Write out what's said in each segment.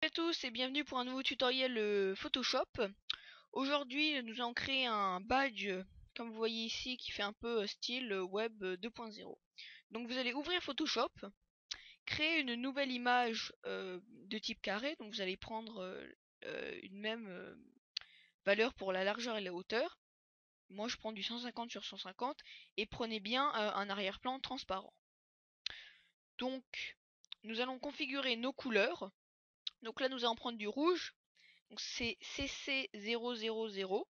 Salut à tous et bienvenue pour un nouveau tutoriel Photoshop. Aujourd'hui nous allons créer un badge comme vous voyez ici qui fait un peu style web 2.0. Donc vous allez ouvrir Photoshop, créer une nouvelle image de type carré. Donc vous allez prendre une même valeur pour la largeur et la hauteur. Moi je prends du 150 sur 150 et prenez bien un arrière-plan transparent. Donc nous allons configurer nos couleurs. Donc là nous allons prendre du rouge. Donc c'est CC0000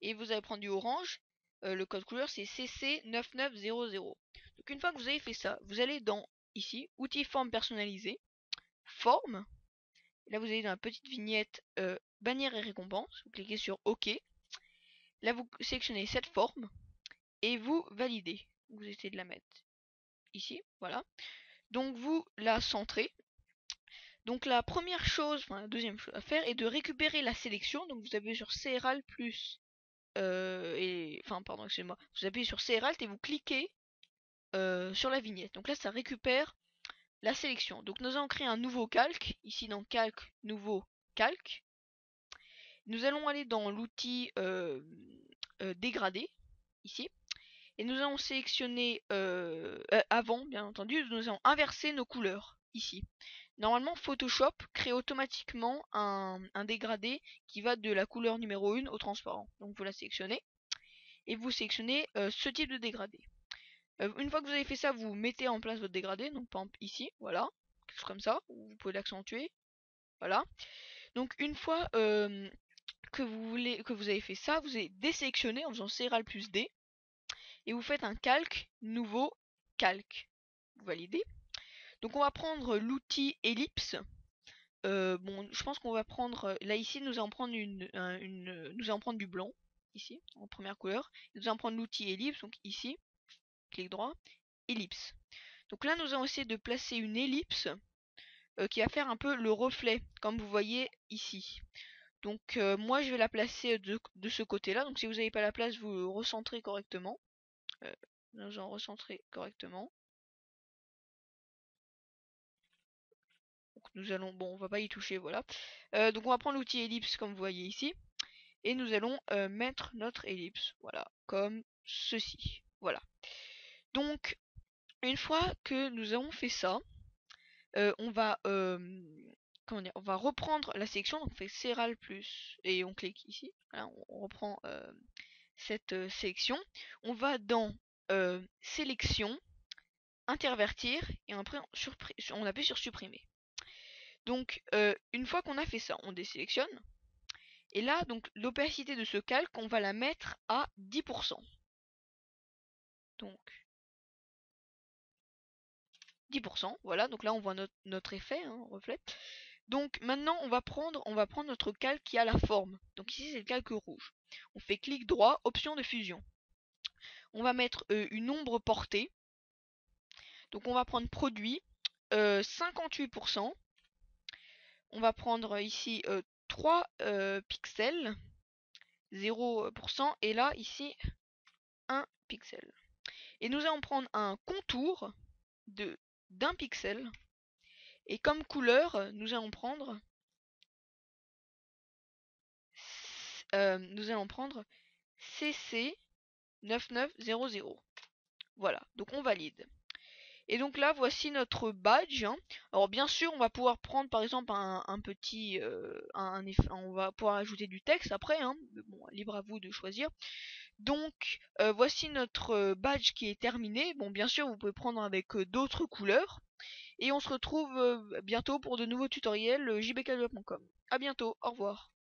et vous allez prendre du orange. Le code couleur c'est CC9900. Donc une fois que vous avez fait ça, vous allez dans ici, outils forme personnalisée, forme. Là vous allez dans la petite vignette bannière et récompense. Vous cliquez sur OK. Là vous sélectionnez cette forme et vous validez. Vous essayez de la mettre ici, voilà. Donc vous la centrez. Donc la première chose, enfin la deuxième chose à faire est de récupérer la sélection. Donc vous appuyez sur CRL plus excusez-moi, vous appuyez sur CRL et vous cliquez sur la vignette. Donc là ça récupère la sélection. Donc nous allons créer un nouveau calque, ici dans calque, nouveau calque. Nous allons aller dans l'outil dégradé, ici, et nous allons sélectionner avant, bien entendu, nous allons inverser nos couleurs, ici. Normalement Photoshop crée automatiquement un dégradé qui va de la couleur numéro 1 au transparent. Donc vous la sélectionnez et vous sélectionnez ce type de dégradé. Une fois que vous avez fait ça, vous mettez en place votre dégradé, donc par exemple ici, voilà, quelque chose comme ça, vous pouvez l'accentuer, voilà. Donc une fois que vous avez fait ça, vous allez désélectionner en faisant CTRL plus D et vous faites un calque, nouveau calque. Vous validez. Donc on va prendre l'outil ellipse. Bon, je pense qu'on va prendre là ici, nous allons prendre nous allons prendre du blanc ici en première couleur. Nous allons prendre l'outil ellipse, donc ici, clic droit, ellipse. Donc là nous allons essayer de placer une ellipse qui va faire un peu le reflet, comme vous voyez ici. Donc moi je vais la placer de ce côté là, donc si vous n'avez pas la place vous recentrez correctement. Nous allons recentrer correctement. Donc nous allons, bon on va pas y toucher, voilà. Donc on va prendre l'outil ellipse comme vous voyez ici. Et nous allons mettre notre ellipse, voilà, comme ceci, voilà. Donc une fois que nous avons fait ça, on va on va reprendre la sélection, donc on fait CTRL plus et on clique ici, voilà, on reprend cette sélection, on va dans sélection, intervertir et après on appuie sur supprimer. Donc une fois qu'on a fait ça, on désélectionne et là donc l'opacité de ce calque on va la mettre à 10%. Donc 10%, voilà, donc là on voit notre effet, hein, reflet. Donc maintenant on va prendre notre calque qui a la forme. Donc ici c'est le calque rouge. On fait clic droit, option de fusion. On va mettre une ombre portée. Donc on va prendre produit, 58%. On va prendre ici 3 pixels, 0%, et là ici 1 pixel. Et nous allons prendre un contour d'un pixel. Et comme couleur, nous allons prendre CC9900. Voilà, donc on valide. Et donc là, voici notre badge, hein. Alors bien sûr, on va pouvoir prendre par exemple un petit, on va pouvoir ajouter du texte après, hein. Bon, libre à vous de choisir. Donc voici notre badge qui est terminé. Bon, bien sûr, vous pouvez prendre avec d'autres couleurs. Et on se retrouve bientôt pour de nouveaux tutoriels jbkdevelopment.com. A bientôt, au revoir.